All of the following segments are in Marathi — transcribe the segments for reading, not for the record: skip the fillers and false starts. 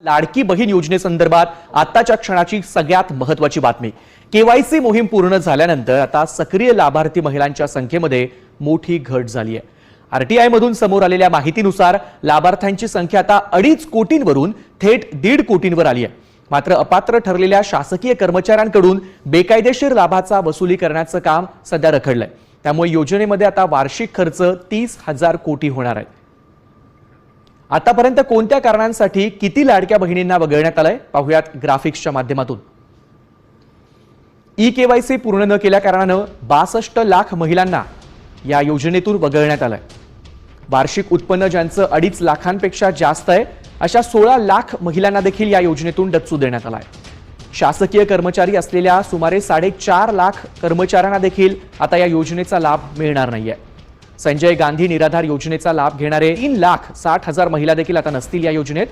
लाडकी बहीण योजनेसंदर्भात आताच्या क्षणाची सगळ्यात महत्त्वाची बातमी। केवायसी मोहीम पूर्ण झाल्यानंतर आता सक्रिय लाभार्थी महिलांच्या संख्येमध्ये मोठी घट झाली आहे। आरटीआय मधून समोर आलेल्या माहितीनुसार लाभार्थ्यांची संख्या आता 2.5 कोटींवरून थेट 1.5 कोटींवर आली आहे। मात्र अपात्र ठरलेल्या शासकीय कर्मचाऱ्यांकडून बेकायदेशीर लाभाचा वसुली करण्याचं काम सध्या रखडलंय। त्यामुळे योजनेमध्ये आता वार्षिक खर्च 30,000 कोटी होणार आहे। आतापर्यंत कोणत्या कारणांसाठी किती लाडक्या बहिणींना वगळण्यात आलंय पाहूयात ग्राफिक्सच्या माध्यमातून। ई-केवायसी पूर्ण न केल्या कारणानं 62 लाख महिलांना या योजनेतून वगळण्यात आलंय। वार्षिक उत्पन्न ज्यांचं 2.5 लाखांपेक्षा जास्त आहे अशा 16 लाख महिलांना देखील या योजनेतून डच्चू देण्यात आलाय। शासकीय कर्मचारी असलेल्या सुमारे 4.5 लाख कर्मचाऱ्यांना देखील आता या योजनेचा लाभ मिळणार नाहीये। संजय गांधी निराधार योजनेचा लाभ घेणारे 3,60,000 महिला देखील आता नसतील या योजनेत।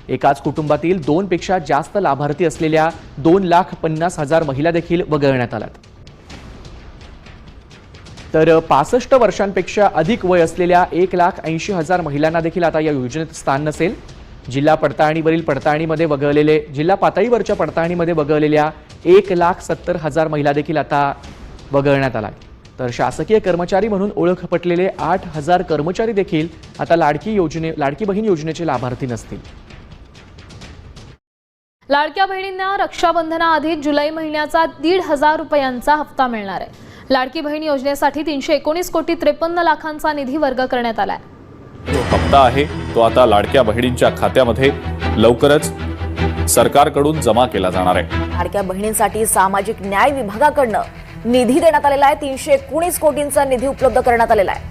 एकाच कुटुंबातील 2 पेक्षा जास्त लाभार्थी असलेल्या 2,50,000 महिला देखील वगळण्यात आल्यात। तर 65 वर्षांपेक्षा अधिक वय असलेल्या 1,80,000 महिलांना देखील आता या योजनेत स्थान नसेल। जिल्हा पातळीवरच्या पडताळणीमध्ये वगळलेल्या 1,70,000 महिला देखील आता वगळण्यात आलाय। तर शासकीय कर्मचारी म्हणून ओळख पटलेले 8,000 कर्मचारी देखील आता लाडकी बहीण योजनेचे लाभार्थी नसतील। लाडक्या बहिणींना रक्षाबंधनाआधी जुलै महिन्याचा 1,500 रुपयांचा हप्ता मिळणार आहे। लाडकी बहीण योजनेसाठी 319 कोटी 53 लाखांचा निधी वर्ग करण्यात आलाय। जो हप्ता आहे तो आता लाडक्या बहिणींच्या खात्यामध्ये लवकरच सरकारकडून जमा केला जाणार आहे। लाडक्या बहिणींसाठी सामाजिक न्याय विभागाकडून निधी देण्यात आलेला आहे। 319 कोटींचा निधी उपलब्ध करण्यात आलेला आहे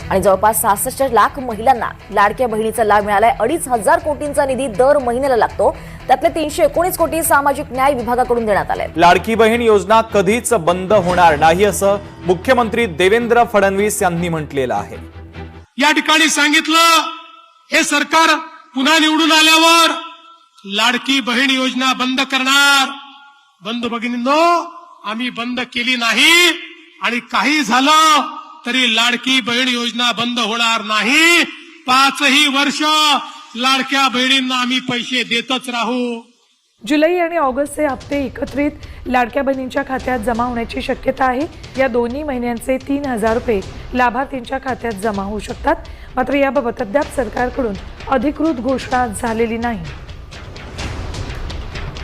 आणि जवळपास 66 लाख महिलांना लाडक्या बहिणीचा लाभ मिळालाय। 2,500 कोटींचा निधी दर महिन्याला लागतो, त्यातले 319 कोटी सामाजिक न्याय विभागाकडून देण्यात आले। लाडकी बहीण योजना कधीच बंद होणार नाही असं मुख्यमंत्री देवेंद्र फडणवीस यांनी म्हटलेलं आहे। या ठिकाणी सांगितलं, हे सरकार पुन्हा निवडून आल्यावर लाडकी बहीण योजना बंद करणार। बंधू भगिनींनो, आम्ही बंद केली नाही आणि काही झालं तरी लाडकी बहीण योजना बंद होणार नाही। 5ही वर्ष लाडक्या बहिणींना आम्ही पैसे देतच राहू। जुलै आणि ऑगस्टचे हप्ते एकत्रित लाडक्या बहिणींच्या खात्यात जमा होण्याची शक्यता आहे। या दोन्ही महिन्यांचे 3,000 रुपये लाभार्थींच्या खात्यात जमा होऊ शकतात। मात्र याबाबत अद्याप सरकारकडून अधिकृत घोषणा झालेली नाही।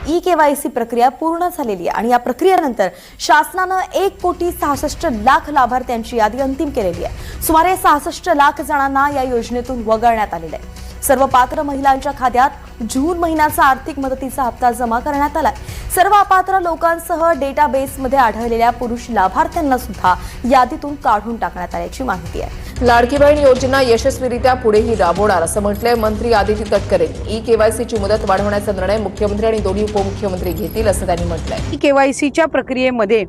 ई-केवायसी प्रक्रिया पूर्ण झालेली आहे आणि या प्रक्रियेनंतर शासनानं 1,66,00,000 लाभार्थ्यांची यादी अंतिम केलेली आहे। सुमारे 66 लाख जणांना या योजनेतून वगळण्यात आलेले आहे। सर्व पात्र महिलांच्या खात्यात जून महिन्याचा आर्थिक मदतीचा हप्ता जमा करण्यात आलाय। सर्व अपात्र लोकांसह डेटाबेसमध्ये आढळलेल्या पुरुष लाभार्थ्यांना सुद्धा यादीतून काढून टाकण्यात आल्याची माहिती आहे। लाडकी बहीण योजना यशस्वीरित्या पुढेही राबवणार असं म्हटलंय मंत्री आदिती तटकरे। ई-केवायसीची मुदत वाढवण्याचा निर्णय मुख्यमंत्री आणि दोन्ही उपमुख्यमंत्री घेतील असं त्यांनी म्हटलंय। ई-केवायसीच्या प्रक्रियेमध्ये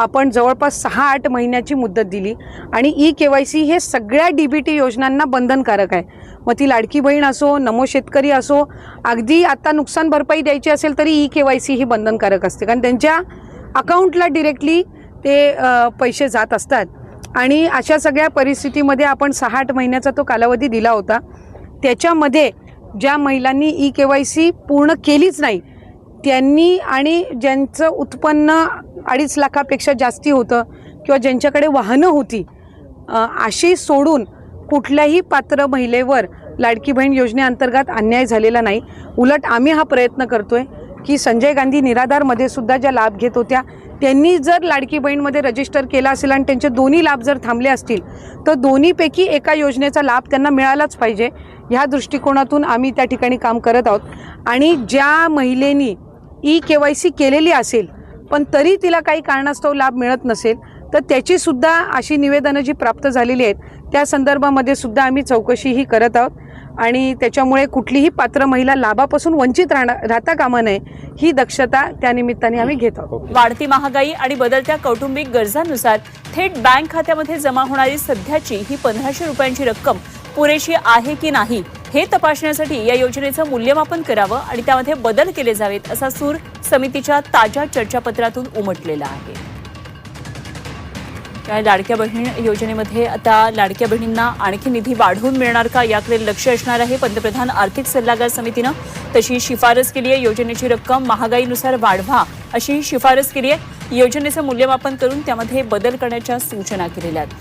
आपण जवळपास 6-8 महिन्याची मुदत दिली आणि ई-केवायसी हे सगळ्या डीबीटी योजनांना बंधनकारक आहे। मग ती लाडकी बहीण असो, नमो शेतकरी असो, अगदी आता नुकसान भरपाई द्यायची असेल तरी ई-केवायसी ही बंधनकारक असते, कारण त्यांच्या अकाउंटला डिरेक्टली ते पैसे जात असतात। आणि अशा सगळ्या परिस्थितीमध्ये आपण 6-8 महिन्याचा तो कालावधी दिला होता। त्याच्यामध्ये ज्या महिलांनी ई-केवायसी पूर्ण केलीच नाही त्यांनी आणि ज्यांचं उत्पन्न 2.5 लाखापेक्षा जास्ती होतं किंवा ज्यांच्याकडे वाहनं होती अशी सोडून कुठल्याही पात्र महिलेवर लाडकी बहीण योजनेअंतर्गत अन्याय झालेला नाही। उलट आम्ही हा प्रयत्न करतोय की संजय गांधी निराधारमध्ये सुद्धा ज्या लाभ घेत होत्या त्यांनी जर लाडकी बहीणमध्ये रजिस्टर केला असेल आणि त्यांचे दोन्ही लाभ जर थांबले असतील तर दोन्हीपैकी एका योजनेचा लाभ त्यांना मिळालाच पाहिजे। ह्या दृष्टिकोनातून आम्ही त्या ठिकाणी काम करत आहोत। आणि ज्या महिलेनी ई-केवायसी केलेली असेल पण तरी तिला काही कारणास्तव लाभ मिळत नसेल तर त्याची सुद्धा अशी निवेदनं जी प्राप्त झालेली आहेत त्या संदर्भामध्ये सुद्धा आम्ही चौकशीही करत आहोत आणि त्याच्यामुळे कुठलीही पात्र महिला लाभापासून वंचित राहता कामा नये ही दक्षता त्या निमित्ताने आम्ही घेत आहोत। वाढती महागाई आणि बदलत्या कौटुंबिक गरजांनुसार थेट बँक खात्यामध्ये जमा होणारी सध्याची ही 1,500 रुपयांची रक्कम पुरेशी आहे की नाही हे तपासण्यासाठी या योजनेचं मूल्यमापन करावं आणि त्यामध्ये बदल केले जावेत असा सूर समितीच्या ताज्या चर्चापत्रातून उमटलेला आहे। या लाडक्या बहीण योजनेमध्ये आता लाडक्या बहिणींना आणखी निधी वाढवून मिळणार का याकडे लक्ष असणार आहे. पंतप्रधान आर्थिक सल्लागार समितीनं तशी शिफारस केली आहे. योजनेची रक्कम महागाईनुसार वाढवा अशी शिफारस केली आहे. योजनेचं मूल्यमापन करून त्यामध्ये बदल करण्याच्या सूचना केलेल्या आहेत.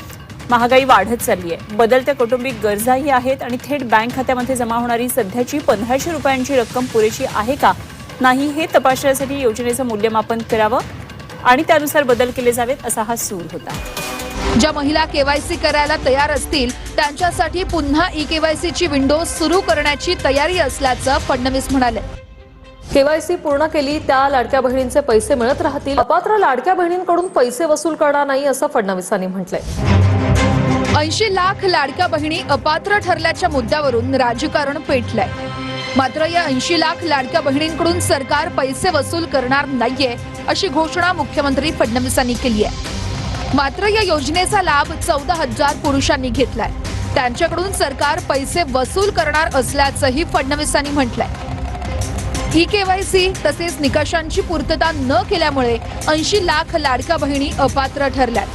महागाई वाढत चालली आहे, बदलत्या कौटुंबिक गरजाही आहेत आणि थेट बँक खात्यामध्ये जमा होणारी सध्याची 1500 रुपयांची रक्कम पुरेशी आहे का नाही हे तपासण्यासाठी योजनेचं मूल्यमापन करावं आणि त्यानुसार बदल केले जावेत असा हा सूर होता. ज्या महिला केवायसी करायला तयार असतील त्यांच्यासाठी पुन्हा ई केवायसीची विंडो सुरू करण्याची तयारी असल्याचं फडणवीस म्हणाले. केवायसी पूर्ण केली त्या लाडक्या बहिणींचे पैसे मिळत राहतील. अपात्र लाडक्या बहिणींकडून पैसे वसूल करणार नाही असं फडणवीसांनी म्हटलंय. 80 लाख लाडक्या बहिणी अपात्र ठरल्याच्या मुद्द्यावरून राजकारण पेटलंय. मात्र या 80 लाख लाडक्या बहिणींकडून सरकार पैसे वसूल करणार नाहीये अशी घोषणा मुख्यमंत्री फडणवीसांनी केली आहे. मात्र या योजनेचा लाभ 14,000 पुरुषांनी घेतलाय. त्यांच्याकडून सरकार पैसे वसूल करणार असल्याचंही फडणवीसांनी म्हटलंय. ई केवायसी तसेच निकषांची पूर्तता न केल्यामुळे 80 लाख लाडक्या बहिणी अपात्र ठरल्यात.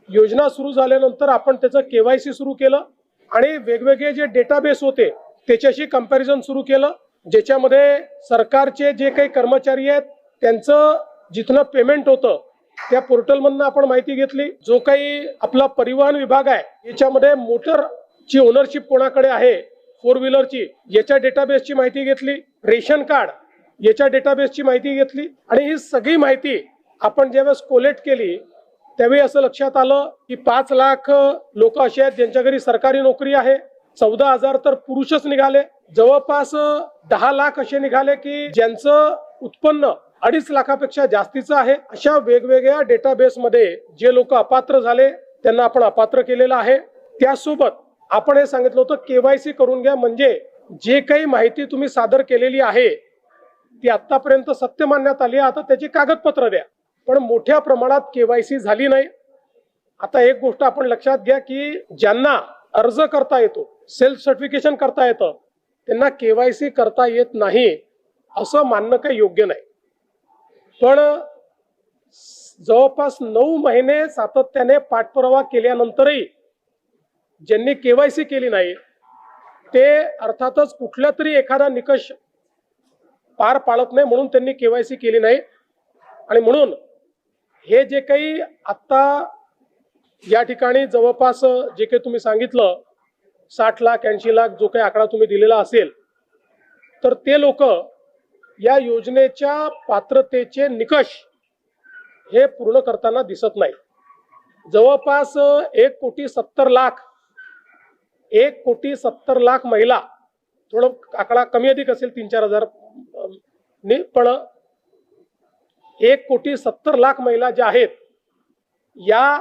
योजना सुरू झाल्यानंतर आपण त्याचं केवायसी सुरू केलं आणि वेगवेगळे जे डेटाबेस होते त्याच्याशी कंपॅरिझन सुरू केलं, ज्याच्यामध्ये सरकारचे जे काही कर्मचारी आहेत त्यांचं जिथनं पेमेंट होतं त्या पोर्टलमधनं आपण माहिती घेतली. जो काही आपला परिवहन विभाग आहे याच्यामध्ये मोटरची ओनरशिप कोणाकडे आहे, 4 व्हीलरची, याच्या डेटाबेसची माहिती घेतली. रेशन कार्ड याच्या डेटाबेसची माहिती घेतली आणि ही सगळी माहिती आपण ज्यावेळेस कोलेक्ट केली त्यावेळी असं लक्षात आलं की 5 लाख लोक असे आहेत ज्यांच्या घरी सरकारी नोकरी आहे. 14,000 तर पुरुषच निघाले. जवळपास 10 लाख असे निघाले की ज्यांचं उत्पन्न 2.5 लाखापेक्षा जास्तीचं आहे. अशा वेगवेगळ्या डेटाबेसमध्ये जे लोक अपात्र झाले त्यांना आपण अपात्र केलेलं आहे. त्यासोबत आपण हे सांगितलं होतं केवायसी करून घ्या, म्हणजे जे काही माहिती तुम्ही सादर केलेली आहे ती आतापर्यंत सत्य मानण्यात आली, आता त्याची कागदपत्र द्या. पण मोठ्या प्रमाणात केवायसी झाली नाही. आता एक गोष्ट आपण लक्षात घ्या की ज्यांना अर्ज करता येतो, सेल्फ सर्टिफिकेशन करता येतं, त्यांना केवायसी करता येत नाही असं मानणं काही योग्य नाही. पण जवळपास 9 महिने सातत्याने पाठपुरावा केल्यानंतरही ज्यांनी केवायसी केली नाही ते अर्थातच कुठला तरी एखादा निकष पार पाडत नाही म्हणून त्यांनी केवायसी केली नाही. आणि म्हणून हे जे काही आता या ठिकाणी जवळपास जे काही तुम्ही सांगितलं 60 लाख 80 लाख जो काही आकडा तुम्ही दिलेला असेल तर ते लोक या योजनेच्या पात्रतेचे निकष हे पूर्ण करताना दिसत नाही. जवळपास 1,70,00,000 महिला, थोडं आकडा कमी अधिक असेल 3-4 हजार, पण 1,70,00,000 महिला ज्या आहेत या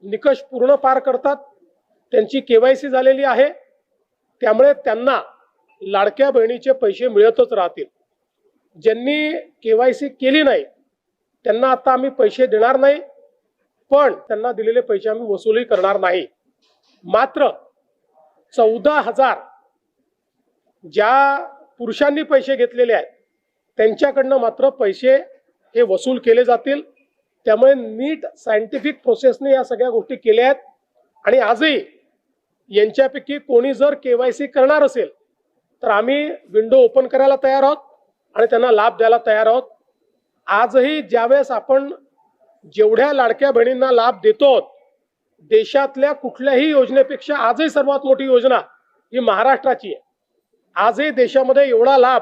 निकष पूर्ण पार करतात. त्यांची केवायसी झालेली आहे, त्यामुळे त्यांना लाडक्या बहिणीचे पैसे मिळतच राहतील. ज्यांनी केवायसी केली नाही त्यांना आता आम्ही पैसे देणार नाही, पण त्यांना दिलेले पैसे आम्ही वसूलही करणार नाही. मात्र 14,000 ज्या पुरुषांनी पैसे घेतलेले आहेत त्यांच्याकडनं मात्र पैसे हे वसूल केले जातील. त्यामुळे नीट सायंटिफिक प्रोसेसने या सगळ्या गोष्टी केल्या आहेत. आणि आजही यांच्यापैकी कोणी जर केवायसी करणार असेल तर आम्ही विंडो ओपन करायला तयार आहोत आणि त्यांना लाभ द्यायला तयार आहोत. आजही ज्यावेळेस आपण जेवढ्या लाडक्या बहिणींना लाभ देतो देशातल्या कुठल्याही योजनेपेक्षा आजही सर्वात मोठी योजना ही महाराष्ट्राची आहे. आजही देशामध्ये एवढा लाभ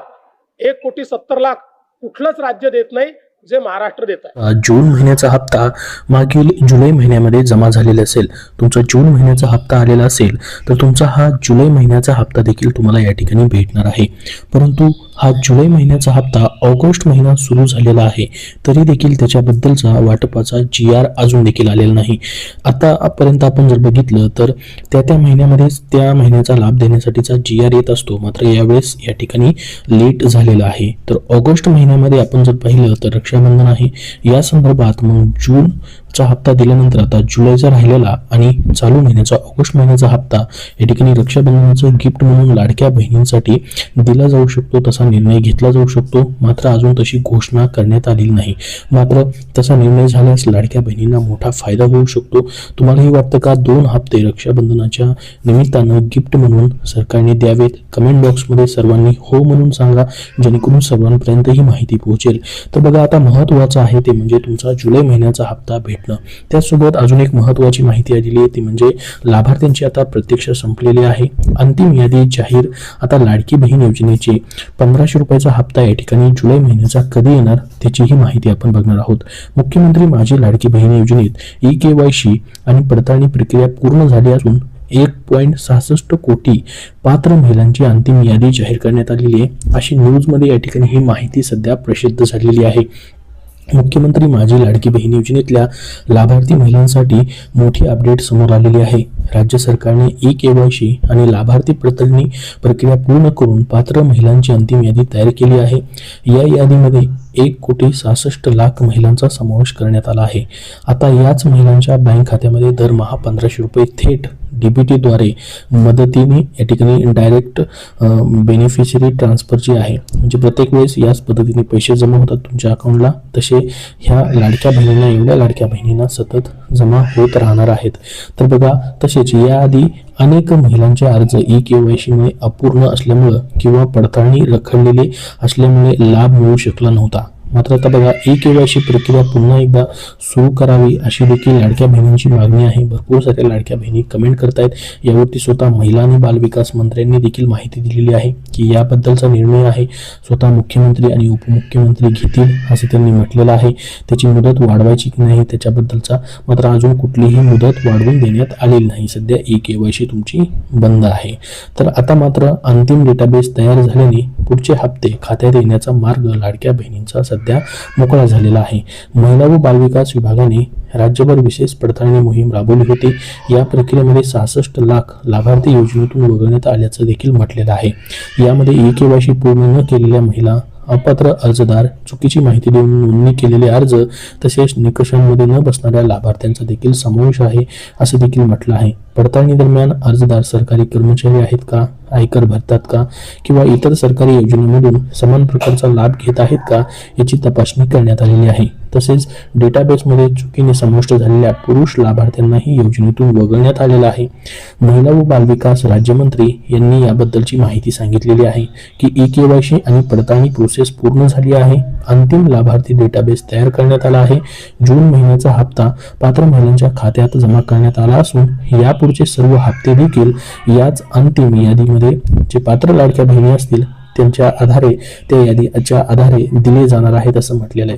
1,70,00,000 कुठलंच राज्य देत नाही जे महाराष्ट्र देत आहे. जून महिन्याचा हप्ता मागील जुलै महिन्यामध्ये जमा झालेला असेल, तुमचा जून महिन्याचा हप्ता आलेला असेल तर तुमचा हा जुलै महिन्याचा हप्ता देखील तुम्हाला या ठिकाणी भेटणार आहे. परंतु हा जुलै महिन्याचा हप्ता ऑगस्ट महिना सुरू झालेला आहे तरी देखील त्याच्याबद्दलचा वाटपाचा GR अजून देखील आलेला नाही. आतापर्यंत आपण जर बघितलं तर त्या महिन्यामध्येच त्या महिन्याचा लाभ देण्यासाठीचा GR येत असतो, मात्र यावेळेस या ठिकाणी लेट झालेला आहे. तर ऑगस्ट महिन्यामध्ये आपण जर पाहिलं तर रक्षाबंधन आहे, या संदर्भात मग जून चा हप्ता दिल्यानंतर आता जुलैचा राहिलेला आणि चालू महिन्याचा ऑगस्ट महिन्याचा हप्ता या ठिकाणी रक्षाबंधनाचं गिफ्ट म्हणून लाडक्या बहिणींसाठी दिला जाऊ शकतो, तसा निर्णय घेतला जाऊ शकतो. मात्र अजून तशी घोषणा करण्यात आलेली नाही. मात्र तसा निर्णय झाल्यास लाडक्या बहिणींना मोठा फायदा होऊ शकतो. तुम्हालाही वाटतं का 2 हप्ते रक्षाबंधनाच्या निमित्तानं गिफ्ट म्हणून सरकारने द्यावेत? कमेंट बॉक्समध्ये सर्वांनी हो म्हणून सांगा, जेणेकरून सर्वांपर्यंत ही माहिती पोहोचेल. तर बघा, आता महत्त्वाचं आहे ते म्हणजे तुमचा जुलै महिन्याचा हप्ता भेटणं. त्याचसोबत अजून एक महत्त्वाची माहिती आलेली आहे ती म्हणजे लाभार्थ्यांची आता प्रतीक्षा संपलेली आहे. अंतिम यादी जाहीर. आता लाडकी बहीण योजनेची 1500 रुपयाचा हप्ता या ठिकाणी जुलै महिन्याचा कधी येणार त्याची ही माहिती आपण बघणार आहोत. मुख्यमंत्री माझी लाडकी बहीण योजनेत EKYC आणि पडताळणी प्रक्रिया पूर्ण झाली असून 1.66 कोटी पात्र महिलांची अंतिम यादी जाहीर करण्यात आलेली आहे, अशी न्यूजमध्ये या ठिकाणी ही माहिती सध्या प्रसिद्ध झालेली आहे. मुख्यमंत्री माझी लाडकी बहीण योजनेतल्या लाभार्थी महिलांसाठी मोठी अपडेट समोर आलेली आहे. राज्य सरकारने EKYC आणि लाभार्थी पडताळणी प्रक्रिया पूर्ण करून पात्र महिलांची अंतिम यादी तयार केली आहे. या यादीमध्ये 1,66,00,000 महिलांचा समावेश करण्यात आला आहे. आता याच महिलांच्या बँक खात्यामध्ये दरमहा 1500 रुपये थेट DBT द्वारे मदतीने या ठिकाणी डायरेक्ट बेनिफिशरी ट्रान्सफरची आहे. म्हणजे प्रत्येक वेळेस याच पद्धतीने पैसे जमा होतात तुमच्या अकाउंटला. तसे ह्या लाडक्या बहिणींना, एवढ्या लाडक्या बहिणींना सतत जमा होत राहणार आहेत. तर बघा, तसेच याआधी अनेक महिलांचे अर्ज EKYC मुळे अपूर्ण असल्यामुळं किंवा पडताळणी रखडलेली असल्यामुळे लाभ मिळू शकला नव्हता. मात्र आता बघा, EKYC प्रक्रिया पुन्हा एकदा सुरू करावी अशी देखील लाडक्या बहिणींची मागणी आहे. भरपूर साऱ्या लाडक्या बहिणी कमेंट करतायत. यावरती स्वतः महिला आणि बालविकास मंत्र्यांनी देखील माहिती दिलेली आहे की याबद्दलचा निर्णय आहे स्वतः मुख्यमंत्री आणि उपमुख्यमंत्री घेतील असं त्यांनी म्हटलेलं आहे. त्याची मुदत वाढवायची की नाही त्याच्याबद्दलचा मात्र अजून कुठलीही मुदत वाढवून देण्यात आलेली नाही. सध्या EKYC तुमची बंद आहे. तर आता मात्र अंतिम डेटाबेस तयार झाल्याने पुढचे हप्ते खात्यात येण्याचा मार्ग लाडक्या बहिणींचा सध्या मोकळा झालेला आहे. महिला व बालविकास विभागाने राज्यभर विशेष पडताळणी मोहीम राबवली होती. या प्रक्रियेमध्ये 66 लाख लाभार्थी योजनेतून वगळण्यात आल्याचं देखील म्हटलेलं आहे. यामध्ये EKYC पूर्ण न केलेल्या महिला, अपात्र अर्जदार, चुकीची माहिती देऊन नोंदणी केलेले अर्ज तसेच निकषांमध्ये न बसणाऱ्या लाभार्थ्यांचा देखील समावेश आहे असं देखील म्हटलं आहे. पडताळणी दरम्यान अर्जदार सरकारी कर्मचारी आहेत का, आयकर भरतात का किंवा इतर सरकारी योजनेमधून समान प्रकारचा लाभ घेत आहेत का याची तपासणी करण्यात आलेली आहे. तसेच डेटाबेसमध्ये चुकीने समाविष्ट झालेल्या पुरुष लाभार्थ्यांनाही योजनेतून वगळण्यात आलेलं आहे. महिला व बालविकास राज्यमंत्री यांनी याबद्दलची माहिती सांगितलेली आहे की EKYC आणि पडताळणी प्रोसेस पूर्ण झाली आहे. अंतिम लाभार्थी डेटाबेस तयार करण्यात आला आहे. जून महिन्याचा हप्ता पात्र महिलांच्या खात्यात जमा करण्यात आला असून यापुढचे सर्व हप्ते देखील याच अंतिम यादीमध्ये जे पात्र लाडक्या बहिणी असतील त्यांच्या आधारे, त्या यादीच्या आधारे दिले जाणार आहेत असं म्हटलेलं आहे.